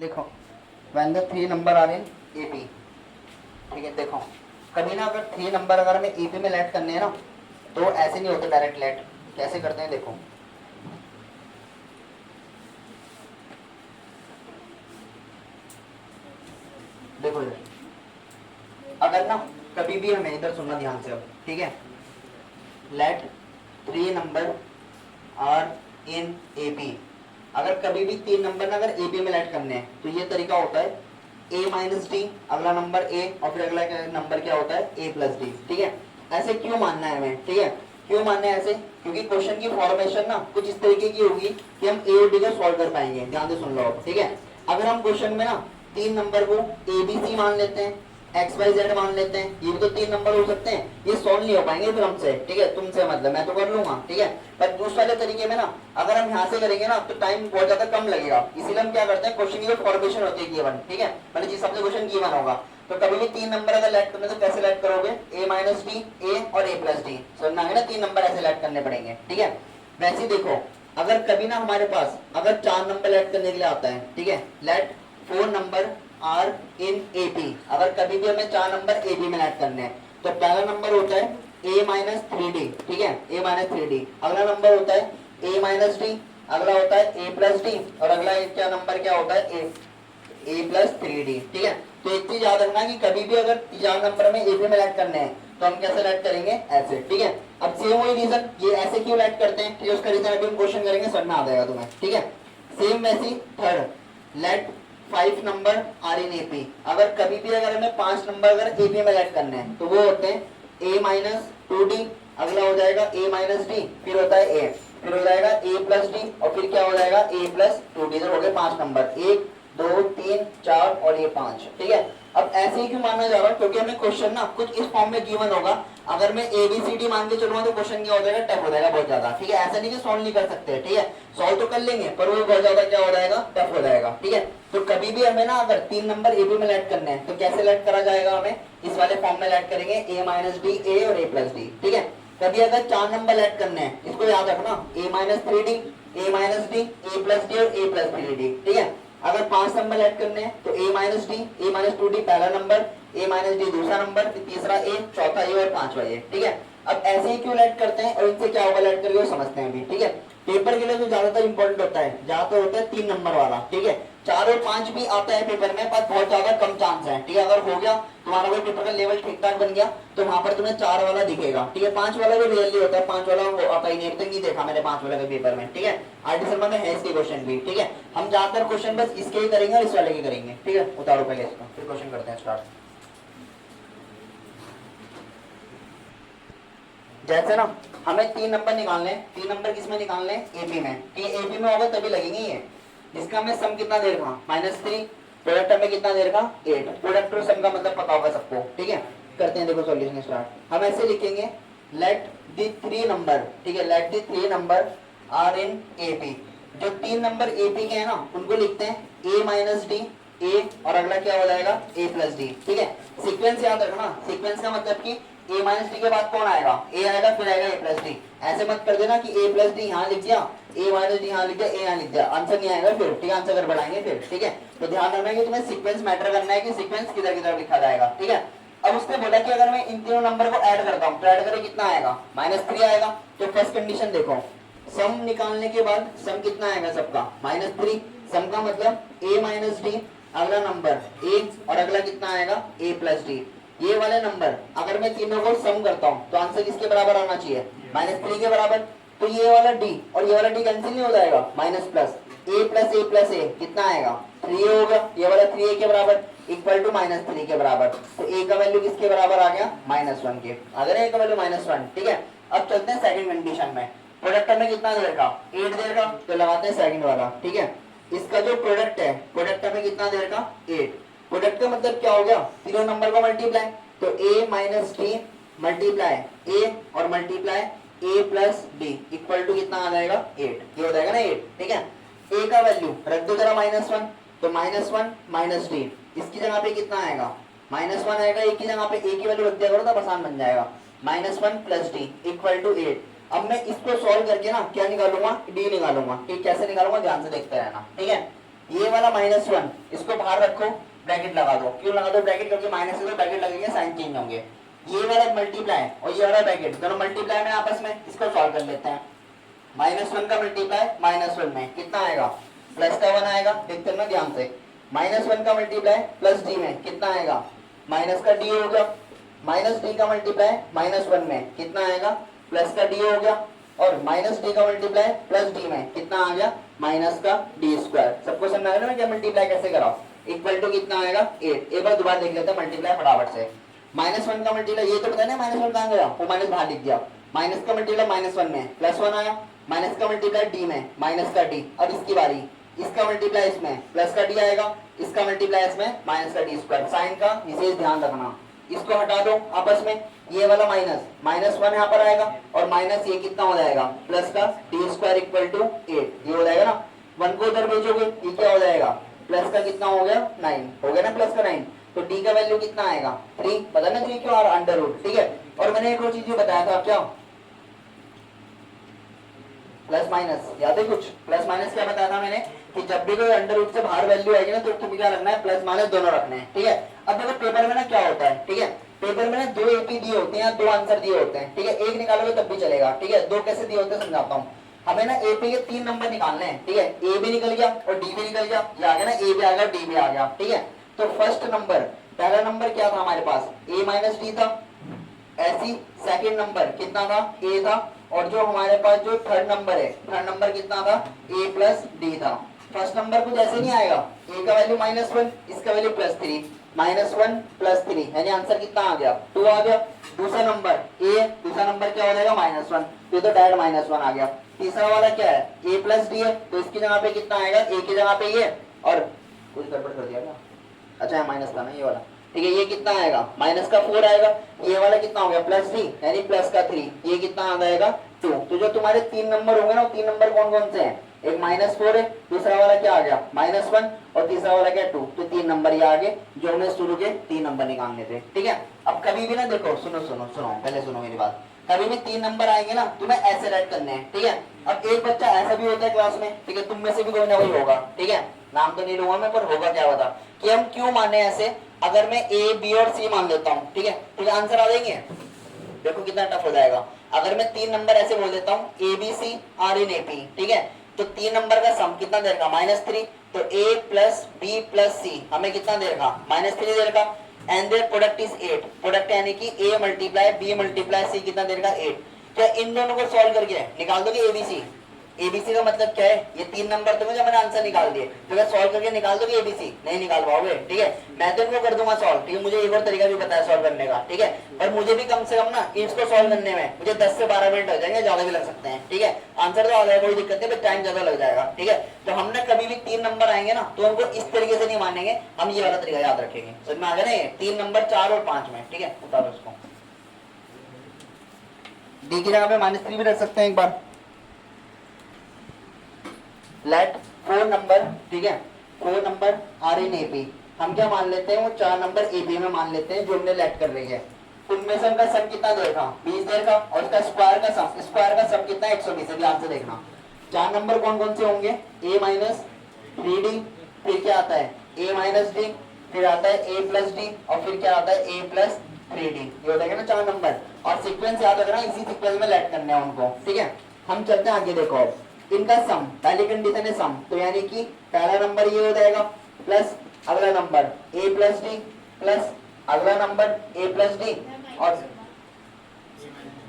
लिखो when the 3 number are in AP. ठीक है, देखो कभी ना अगर 3 नंबर अगर हमें एपी में लेट करने हैं ना तो ऐसे नहीं होते डायरेक्ट लेट। कैसे करते हैं देखो, देखो इधर अगर ना कभी भी हमें इधर सुनना ध्यान से अब, ठीक है, let 3 number are in AP. अगर कभी भी 3 नंबर ना अगर एपी में लेट करने हैं तो ये तरीका होता है ए माइनस डी, अगला नंबर ए और फिर अगला नंबर क्या होता है ए प्लस डी। ठीक है, ऐसे क्यों मानना है हमें, ठीक है, क्यों मानना है ऐसे, क्योंकि क्वेश्चन की फॉर्मेशन ना कुछ इस तरीके की होगी कि हम ए और डी को सॉल्व कर पाएंगे। ध्यान से सुन लो अब, ठीक है। अगर हम क्वेश्चन में ना 3 नंबर को ए बी सी मान लेते हैं, एक्स वाई जेड मान लेते हैं, ये भी तो 3 नंबर हो सकते हैं, ये सॉल्व नहीं हो पाएंगे फिर हमसे, ठीक है, तुमसे मतलब मैं तो कर लूंगा, ठीक है। पर दूसरे वाले तरीके में ना अगर हम यहाँ से करेंगे ना तो टाइम बहुत ज्यादा कम लगेगा, इसीलिए हम क्या करते हैं क्वेश्चन की जो फॉर्मेशन होती है गिवन, ठीक है, मतलब जिस हिसाब से क्वेश्चन गिवन होगा तो कभी भी 3 नंबर अगर लेट करने तो कैसे लेट करोगे, ए माइनस डी, ए और ए प्लस डी, समझना है ना, 3 नंबर ऐसे लेट करने पड़ेंगे, ठीक है। वैसे देखो अगर कभी ना हमारे पास अगर 4 नंबर लेट करने के लिए आता है, ठीक है, let 4 number are in AP. अगर कभी भी हमें 4 नंबर एपी में ऐड करने हैं तो पहला नंबर होता है ए माइनस थ्री डी, ठीक है, ए माइनस थ्री डी। अगला नंबर होता है ए माइनस डी, अगला होता है ए प्लस डी और अगला क्या नंबर क्या होता है ए प्लस थ्री डी, ठीक है। तो एक चीज याद रखना कि कभी भी अगर 4 नंबर में एपी में ऐड करने हैं तो हम कैसे ऐड करेंगे, ऐसे, ठीक है। अब सेम वही रीजन, ये ऐसे क्यों ऐड करते हैं, ठीक है, उसका रीजन अभी हम क्वेश्चन करेंगे, समझ में आ जाएगा तुम्हें, ठीक है। सेम वैसी third let 5 number are in AP. अगर कभी भी अगर हमें 5 नंबर अगर एपी में ऐड करने हैं तो वो होते हैं ए माइनस टू डी, अगला हो जाएगा ए माइनस डी, फिर होता है ए, फिर हो जाएगा ए प्लस डी और फिर क्या हो जाएगा ए प्लस टू डी। हो गए 5 नंबर, 1 2 3 4 और ये 5, ठीक है। अब ऐसे ही क्यों मानना जा रहा हूँ, क्योंकि हमें क्वेश्चन ना कुछ इस फॉर्म में गिवन होगा। अगर मैं ए बी सी डी मान के चलूंगा तो क्वेश्चन क्या हो जाएगा, टफ हो जाएगा बहुत ज्यादा, ठीक है। ऐसा नहीं कि सॉल्व नहीं कर सकते, ठीक है, सॉल्व तो कर लेंगे पर वो बहुत ज्यादा क्या हो जाएगा, टफ हो जाएगा, ठीक है। तो कभी भी हमें ना अगर 3 नंबर ए बी में ऐड करने हैं तो कैसे ऐड करा जाएगा, हमें इस वाले फॉर्म में ऐड करेंगे ए माइनस डी, ए और ए प्लस डी, ठीक है। कभी अगर 4 नंबर ऐड करने हैं, इसको याद रखना, ए माइनस थ्री डी, ए माइनस डी, ए प्लस डी और ए प्लस थ्री डी, ठीक है। अगर 5 नंबर ऐड करने हैं तो ए माइनस डी, ए माइनस टू डी पहला नंबर, ए माइनस डी दूसरा नंबर, फिर तीसरा ए, चौथा ए और पांचवा ए, ठीक है। अब ऐसे ही क्यों ऐड करते हैं और इनसे क्या होगा ऐड करके वो समझते हैं अभी, ठीक है। पेपर के लिए जो ज्यादातर इंपॉर्टेंट होता है, ज्यादातर होता है 3 नंबर वाला, ठीक है। 4 और 5 भी आता है पेपर में पर बहुत ज्यादा कम चांस है, ठीक है। अगर हो गया तुम्हारा कोई पेपर का लेवल ठीक ठाक बन गया तो वहां पर तुम्हें 4 वाला दिखेगा, ठीक है। 5 वाला भी रियली होता है, 5 वाला वो आता ही नहीं, अब तक नहीं देखा मैंने 5 वाला के पेपर में, ठीक है। आरटी शर्मा में है इसके क्वेश्चन भी, ठीक है। हम ज्यादातर क्वेश्चन बस इसके ही करेंगे और इस वाले के करेंगे, ठीक है। उतारो पहले इसको फिर क्वेश्चन करते हैं स्टार्ट। जैसे ना हमें 3 नंबर निकालने, 3 नंबर किसमें निकालने, एपी में, कि एपी में होगा तभी लगेंगे ये। जिसका हमें सम कितना देर का -3, प्रोडक्ट हमें कितना देर का 8, प्रोडक्ट और सम का मतलब पता होगा सबको, ठीक है। करते हैं देखो सॉल्यूशन स्टार्ट। हम ऐसे लिखेंगे लेट द 3 नंबर, ठीक है, let the 3 number are in AP. जो 3 नंबर एपी के हैं ना उनको लिखते हैं ए माइनस डी, ए और अगला क्या हो जाएगा ए प्लस डी, ठीक है। सीक्वेंस याद रखना, सीक्वेंस का मतलब कि ए माइनस डी के बाद कौन आएगा, ए आएगा फिर आएगा ए प्लस डी। ऐसे मत कर देना कि ए प्लस डी यहाँ लिख दिया, ए माइनस डी यहाँ लिख दिया, ए यहाँ लिख दिया, आंसर नहीं आएगा फिर, ठीक है, आंसर कर बढ़ाएंगे फिर, ठीक है। तो ध्यान रखना कि तुम्हें सीक्वेंस मैटर करना है कि सीक्वेंस किधर किधर लिखा जाएगा, ठीक है। अब उसने बोला कि अगर मैं इन तीनों नंबर को ऐड करता हूँ तो ऐड करें कितना आएगा, -3 आएगा। तो फर्स्ट कंडीशन देखो, सम निकालने के बाद सम कितना आएगा सबका, -3। सम का मतलब ए माइनस डी, अगला नंबर ए और अगला कितना आएगा ए प्लस डी। ये वाले नंबर अगर मैं तीनों को सम करता हूँ तो आंसर किसके बराबर आना चाहिए, -3 के बराबर। तो ये वाला डी और ये वाला डी कैंसिल नहीं हो जाएगा, माइनस प्लस ए कितना आएगा 3 होगा, ये वाला 3a के बराबर इक्वल टू -3 के बराबर। तो a का वैल्यू किसके बराबर आ गया, -1 के, अगर a का वैल्यू -1, ठीक है। अब चलते हैं सेकंड कंडीशन में, प्रोडक्ट में कितना देर का 8 देर का, तो लगाते हैं सेकंड वाला, ठीक है। इसका जो प्रोडक्ट है, प्रोडक्ट में कितना देर का 8, प्रोडक्ट का मतलब क्या हो गया, तीनों नंबर को मल्टीप्लाई, तो a minus D multiply a और multiply a plus D equal to कितना आ जाएगा 8, ये हो जाएगा ना 8, ठीक है। a का वैल्यू रख दो जरा -1, तो -1 माइनस डी, इसकी जगह पे कितना आएगा -1 आएगा, a की जगह पे a की वैल्यू रख दिया करो तो आसान बन जाएगा, -1 प्लस डी इक्वल टू 8। अब मैं इसको सॉल्व करके ना क्या निकालूंगा, डी निकालूंगा, ठीक, कैसे निकालूंगा ध्यान से देखते रहना, ठीक है। ये वाला -1 इसको बाहर रखो, ब्रैकेट लगा दो। क्यों लगा दो ब्रैकेट? क्योंकि माइनस से तो ब्रैकेट लगेंगे, साइन चेंज होंगे। ये वाला मल्टीप्लाई और ये वाला ब्रैकेट दोनों मल्टीप्लाई में आपस में, इसको सॉल्व कर लेते हैं। -1 का मल्टीप्लाई -1 में कितना आएगा? प्लस का 1 आएगा, देखते ना ध्यान से। -1 का मल्टीप्लाई प्लस डी में कितना आएगा? माइनस का डी हो गया। माइनस डी का मल्टीप्लाई -1 में कितना आएगा? प्लस का डी हो गया। और माइनस डी का मल्टीप्लाई प्लस डी में कितना आ गया? माइनस का डी स्क्वायर। सबको समझ आ रहा है क्या मल्टीप्लाई कैसे करा? इक्वल टू कितना आएगा? 8। एक बार दोबारा देख लेते हैं मल्टीप्लाई फटाफट से। -1 का मल्टीप्लाई, ये तो पता नहीं -1 कहाँ गया, वो माइनस बाहर लिख दिया। माइनस का मल्टीप्लाई -1 में +1 आया। माइनस का मल्टीप्लाई डी में माइनस का डी। अब इसकी बारी, इसका मल्टीप्लाई इसमें प्लस का डी आएगा, इसका मल्टीप्लाई इसमें माइनस का डी स्क्वायर। साइन का विशेष ध्यान रखना, इसको हटा दो आपस में। ये वाला -1 यहाँ पर आएगा और माइनस ये कितना हो जाएगा? प्लस का डी स्क्वायर इक्वल टू 8। ये हो जाएगा ना, 1 को उधर भेजोगे ये क्या हो जाएगा? प्लस का कितना हो गया? 9 हो गया ना, प्लस का 9। तो डी का वैल्यू कितना आएगा? 3। पता ना 3 क्यों? और अंडर रूट। ठीक है। और मैंने एक और चीज बताया था, क्या? प्लस माइनस, याद है कुछ? प्लस माइनस क्या बताया था मैंने? कि जब भी कोई अंडर रूट से बाहर वैल्यू आएगी ना, तो तुम्हें क्या रखना है? प्लस माइनस दोनों रखने हैं। ठीक है। अब देखो पेपर में ना क्या होता है, ठीक है, पेपर में ना 2 एपी दिए होते हैं, 2 आंसर दिए होते हैं। ठीक है, एक निकालोगे तब भी चलेगा। ठीक है, 2 कैसे दिए होते हैं समझाता हूँ। हमें ना एपी के 3 नंबर निकालने हैं। ठीक है, ए भी निकल गया और डी भी निकल गया, ये आ गया ना, ए भी आ गया, डी भी आ गया। ठीक है, तो फर्स्ट नंबर, पहला नंबर क्या था हमारे पास? ए माइनस डी था। ऐसी सेकंड नंबर कितना था? ए था। और जो हमारे पास जो थर्ड नंबर है, थर्ड नंबर कितना था? ए प्लस डी था। फर्स्ट नंबर कुछ ऐसे नहीं आएगा, ए का वैल्यू -1, इसका वैल्यू +3, -1 +3, यानी आंसर कितना आ गया? 2 आ गया। दूसरा नंबर ए, दूसरा नंबर क्या हो जाएगा? -1, ये तो डायरेक्ट -1 आ गया। तीसरा वाला क्या है? ए प्लस डी है, तो इसकी जगह पे कितना आएगा? ए की जगह पे ये, और कुछ गड़बड़ कर दिया क्या? अच्छा माइनस था ना ये वाला। ठीक है, ये कितना आएगा? -4 आएगा। ये वाला कितना हो गया? +3, यानी प्लस का 3, ये कितना आ जाएगा? 2। तो जो तुम्हारे 3 नंबर होंगे ना, 3 नंबर कौन कौन से हैं? एक -4 है, दूसरा वाला क्या आ गया? -1, और तीसरा वाला क्या? 2। तो 3 नंबर ये आगे, जो हमने शुरू के 3 नंबर निकालने थे। ठीक है। अब कभी भी ना देखो, सुनो सुनो सुनो, पहले सुनो मेरी बात। कभी भी 3 नंबर आएंगे ना, तुम्हें ऐसे राइट करने हैं। ठीक है। अब एक बच्चा ऐसा भी होता है क्लास में, ठीक है, तुम में से भी कोई ना कोई होगा, ठीक है, नाम तो नहीं लूंगा मैं, पर होगा क्या बता, कि हम क्यों माने ऐसे? अगर मैं ए, बी और सी मान लेता हूँ, ठीक है, तो आंसर आ जाएंगे। देखो कितना टफ हो जाएगा। अगर मैं 3 नंबर ऐसे बोल देता हूँ, A B C are in A P, ठीक है, तो 3 नंबर का सम कितना देगा? -3। तो ए प्लस बी प्लस सी हमें कितना देगा? -3 देगा। And their product is 8। Product यानी कि A multiply B multiply C कितना देगा? 8। क्या इन दोनों को सॉल्व करके निकाल दोगे एबीसी? एबीसी का मतलब क्या है? ये 3 नंबर तो मुझे मैंने आंसर निकाल दिए, तो क्या सॉल्व करके निकाल दोगे एबीसी? नहीं निकाल पाओगे। ठीक है, मैं तो इनको कर दूंगा सॉल्व। ठीक है, मुझे एक और तरीका भी पता है सॉल्व करने का। ठीक है, पर मुझे भी कम से कम ना इसको सॉल्व करने में मुझे 10 से 12 मिनट लग जाएंगे, ज्यादा भी लग सकते हैं। ठीक है, आंसर तो आ जाएगा, कोई दिक्कत नहीं, पर टाइम ज्यादा लग जाएगा। ठीक है, तो हमने कभी भी 3 नंबर आएंगे ना, तो उनको इस तरीके से नहीं मानेंगे, हम ये वाला तरीका याद रखेंगे। समझ में आ गया ना? ये 3 नंबर 4 और 5 में। ठीक है, उतारो इसको। डी की जगह पे -3 भी रख सकते हैं एक बार। लेट 4 नंबर, ठीक है, 4 नंबर आर इन एपी। हम क्या मान लेते हैं? वो 4 नंबर एपी में मान लेते हैं, जो हमने लेट कर रही है। उनमें से उनका सम कितना देगा? 20 देगा, और उसका स्क्वायर का सम कितना? 120 है। ध्यान से देखना, 4 नंबर कौन कौन से होंगे? ए माइनस 3d, फिर क्या आता है? ए माइनस डी, फिर आता है ए प्लस डी, और फिर क्या आता है? ए प्लस 3d। ये हो जाएगा ना 4 नंबर, और सीक्वेंस याद रखना, इसी सीक्वेंस में लेट करने हैं उनको। ठीक है, हम चलते हैं आगे। देखो अब इनका सम, पहली कंडीशन है सम, तो यानी कि पहला नंबर ये हो जाएगा, प्लस अगला number a plus D, plus अगला नंबर a प्लस डी, और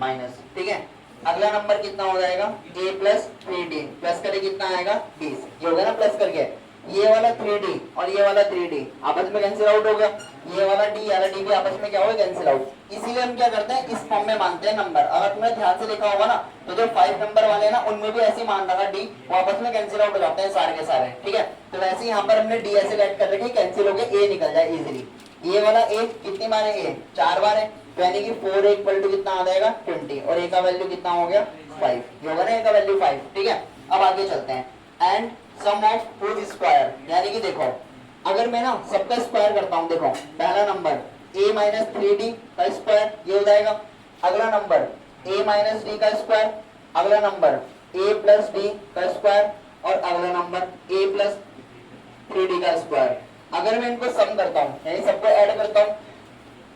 माइनस। ठीक है, अगला नंबर कितना हो जाएगा? a प्लस 3d, प्लस करके कितना आएगा? 20। ये होगा ना प्लस करके, ये वाला 3d और ये वाला 3d आपस में कैंसिल आउट हो गया, ये वाला d वाला d भी आपस में क्या होगा? Cancel out. इसीलिए हम क्या करते हैं? इस फॉर्म में मानते हैं नंबर। अगर तुमने ध्यान से देखा होगा ना, तो जो 5 नंबर वाले हैं ना, उनमें भी ऐसे मान रखा d, वो आपस में कैंसिल आउट हो जाते हैं सारे के सारे। ठीक है, तो वैसे यहाँ पर हमने d ऐसे लेट कर रखे, कैंसिल हो गए, a निकल जाए इजीली। ये वाला a कितनी बार है? a 4 बार है, तो यानी कि 4 इक्वल टू कितना आ जाएगा? 20, और a का वैल्यू कितना हो गया? 5। ये होगा ना a का वैल्यू 5। ठीक है, अब आगे चलते हैं। And sum of whose square, यानी कि देखो अगर मैं ना सबका स्क्वायर करता हूं, देखो पहला नंबर a माइनस 3d का स्क्वायर, ये हो जाएगा। अगला नंबर a माइनस डी का स्क्वायर, अगला नंबर a प्लस डी का स्क्वायर, और अगला नंबर a प्लस 3d का स्क्वायर। अगर मैं इनको सम करता हूँ यानी सबको ऐड करता हूँ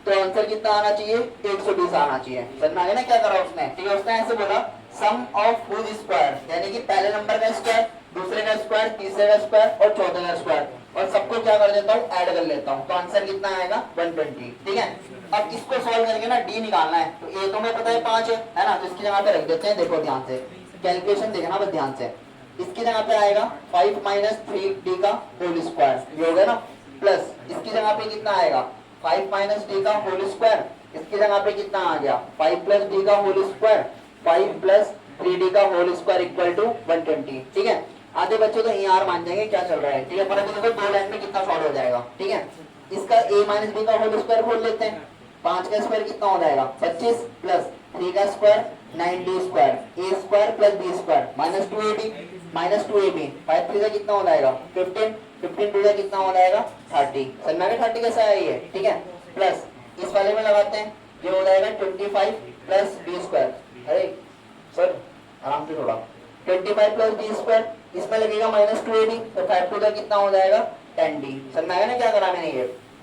तो आंसर कितना आना चाहिए, 120 आना चाहिए। समझ में आ गया ना क्या करा उसने, ठीक है। उसने ऐसे बोला सम ऑफ हुज स्क्वायर, यानी कि पहले नंबर का स्क्वायर, दूसरे का स्क्वायर, तीसरे का स्क्वायर और चौथे का स्क्वायर, और सबको क्या कर देता हूँ, ऐड कर लेता हूँ, तो आंसर कितना आएगा 120, ठीक है। अब इसको सॉल्व करके ना डी निकालना है, तो ए तो हमें पता है 5 है ना, तो इसकी जगह पे रख देते हैं। देखो ध्यान से कैलकुलेशन देखना बस ध्यान से, इसकी जगह पे आएगा 5 माइनस 3d का होल स्क्वायर, ये हो गया ना, प्लस इसकी जगह पे कितना आएगा 5 माइनस डी का होल स्क्वायर, इसकी जगह पे कितना आ गया 5 प्लस डी का होल स्क्वायर, 5 प्लस 3d का होल स्क्वायर इक्वल टू 120, ठीक है। आधे बच्चे तो यार मान जाएंगे क्या चल रहा है, ठीक है, पर अभी देखो दो लाइन में कितना शॉर्ट हो जाएगा, ठीक है। इसका a माइनस बी का होल स्क्वायर खोल लेते हैं, 5 का स्क्वायर कितना हो जाएगा 25 प्लस 3 का square 9d square, a square plus b square minus 2ab, minus 2ab, 5 3 का कितना हो जाएगा 15, 15 2 का कितना हो जाएगा 30, समझ में आ गया 30 कैसा है ये, ठीक है। प्लस इस वाले में लगाते हैं, ये हो जाएगा 25 प्लस b स्क्वायर, अरे सर आराम से थोड़ा, 25 प्लस b स्क्वायर, इसमें लगेगा माइनस 2ab, तो 5 2 का कितना हो जाएगा 10d, समझ में आ गया ना क्या करा मैंने,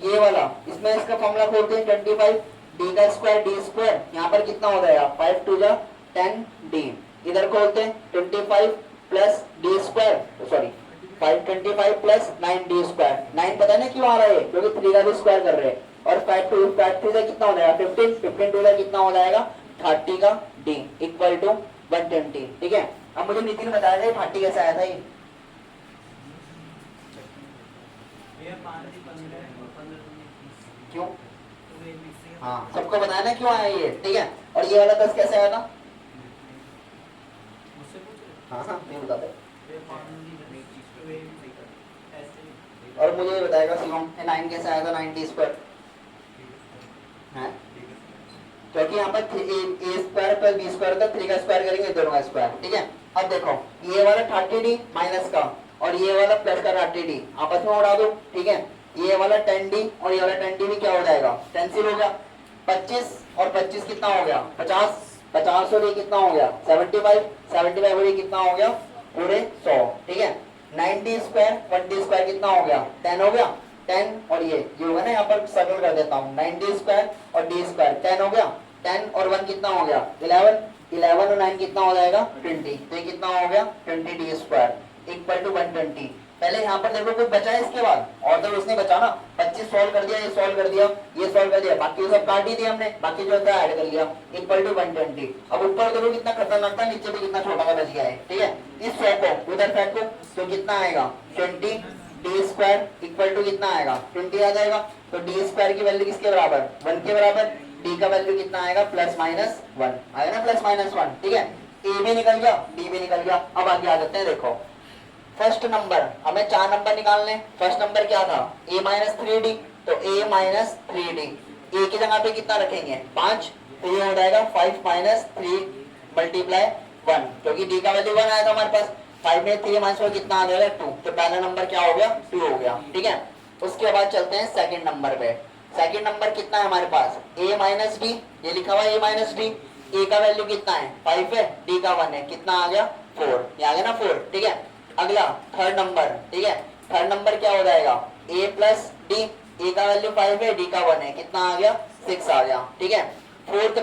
ये वाला इसमें इसका फॉर्मूला खोलते हैं 25 डी का स्क्वायर डी स्क्वायर, यहाँ पर कितना हो जाएगा 5 2 जा 10d, इधर खोलते हैं 25 plus D square, sorry 525 plus 9d square, 9 पता नहीं क्यों आ रहा है क्योंकि 3 का भी स्क्वायर कर रहे हैं, और 5 2 5 3 का कितना हो जाएगा 15, 15 2 का कितना हो जाएगा 30 का d इक्वल टू 120, ठीक है। अब मुझे नितिन बताया था 30 कैसे आया था ये, क्यों, हाँ सबको बताया ना क्यों आया ये, ठीक है। और ये वाला 10 कैसे आया था, हाँ हाँ नहीं बता दे, और मुझे ये बताएगा शिवम 9 कैसे आया था 9d स्क्वायर है, क्योंकि यहाँ पर a square plus b square का 3 का स्क्वायर करेंगे दोनों का स्क्वायर, ठीक है। अब देखो ये वाला 30d माइनस का और ये वाला प्लस का 30d आपस में उड़ा दो, ठीक है। ये वाला 10d और ये वाला 10d भी क्या हो जाएगा कैंसिल हो गया, 25 और 25 कितना हो गया 50, 50 और ये कितना हो गया 75, 75 और ये कितना हो गया पूरे 100, ठीक है। 9d स्क्वायर 1d स्क्वायर कितना हो गया 10 हो गया, 10 और ये होगा ना, यहाँ पर सर्कल कर देता हूँ 9d स्क्वायर और d स्क्वायर 10 हो गया, 10 और 1 कितना हो गया 11, 11 और 9 कितना हो जाएगा 20, तो ये कितना हो गया 20d स्क्वायर इक्वल टू 120। पहले यहाँ पर देखो कुछ बचा है इसके बाद, और तो उसने बचा ना 25 सॉल्व कर दिया, ये सॉल्व कर दिया, ये सॉल्व कर दिया, बाकी सब काट ही दिया हमने, बाकी जो था ऐड कर लिया इक्वल टू 120। अब ऊपर देखो कितना खतरनाक था, नीचे भी कितना छोटा सा बच गया है, ठीक है। इस 100 को उधर फेंको तो कितना आएगा 20d स्क्वायर इक्वल टू कितना आएगा 20 आ जाएगा, तो d स्क्वायर की वैल्यू किसके बराबर 1 के बराबर, d का वैल्यू कितना आएगा प्लस माइनस 1 आएगा ना, प्लस माइनस 1, ठीक है। a भी निकल गया d भी निकल गया। अब आगे आ जाते हैं, देखो फर्स्ट नंबर हमें 4 नंबर निकालने, फर्स्ट नंबर क्या था a माइनस 3d, तो a माइनस 3d, a की जगह पे कितना रखेंगे 5, तो ये हो जाएगा 5 माइनस 3 मल्टीप्लाई 1, क्योंकि d का वैल्यू 1 आया था हमारे पास, 5 में 3 माइनस 4 कितना आ जाएगा 2, तो पहला नंबर क्या हो गया 2 हो गया, ठीक है। उसके बाद चलते हैं सेकंड नंबर पे, सेकंड नंबर कितना है हमारे पास a माइनस d, ये लिखा हुआ a माइनस d, a का वैल्यू कितना है 5 है, d का 1 है, कितना आ गया 4, ये आ गया ना 4, ठीक है। अगला थर्ड नंबर, ठीक है, थर्ड नंबर क्या हो जाएगा a प्लस डी, a का वैल्यू 5 है, d का 1 है, कितना आ गया 6 आ गया, ठीक है। फोर्थ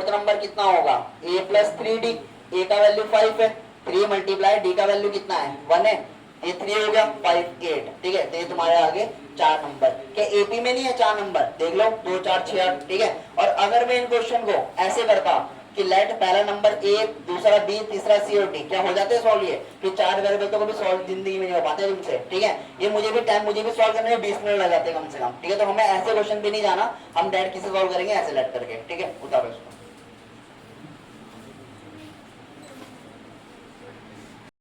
नंबर कितना होगा a प्लस 3d, a का वैल्यू 5 है, 3 मल्टीप्लाई d का वैल्यू कितना है 1 है, ये 3 हो गया 5 8, ठीक है। तो ये तुम्हारे आगे 4 नंबर, क्या एपी में नहीं है 4 नंबर, देख लो 2 4 6 8, ठीक है। और अगर मैं इन क्वेश्चन को ऐसे करता कि लेट पहला नंबर ए, दूसरा बी, तीसरा सी और डी, क्या हो जाते हैं सॉल्व, ये कि 4 वेरिएबल को भी सॉल्व जिंदगी में नहीं हो पाते तुमसे, ठीक है। ये मुझे भी सॉल्व करने में 20 मिनट लग जाते हैं कम से कम, ठीक है। तो हमें ऐसे क्वेश्चन भी नहीं जाना, हम डायरेक्ट किसे सॉल्व करेंगे ऐसे लेट करके, ठीक है। उतारो इसको।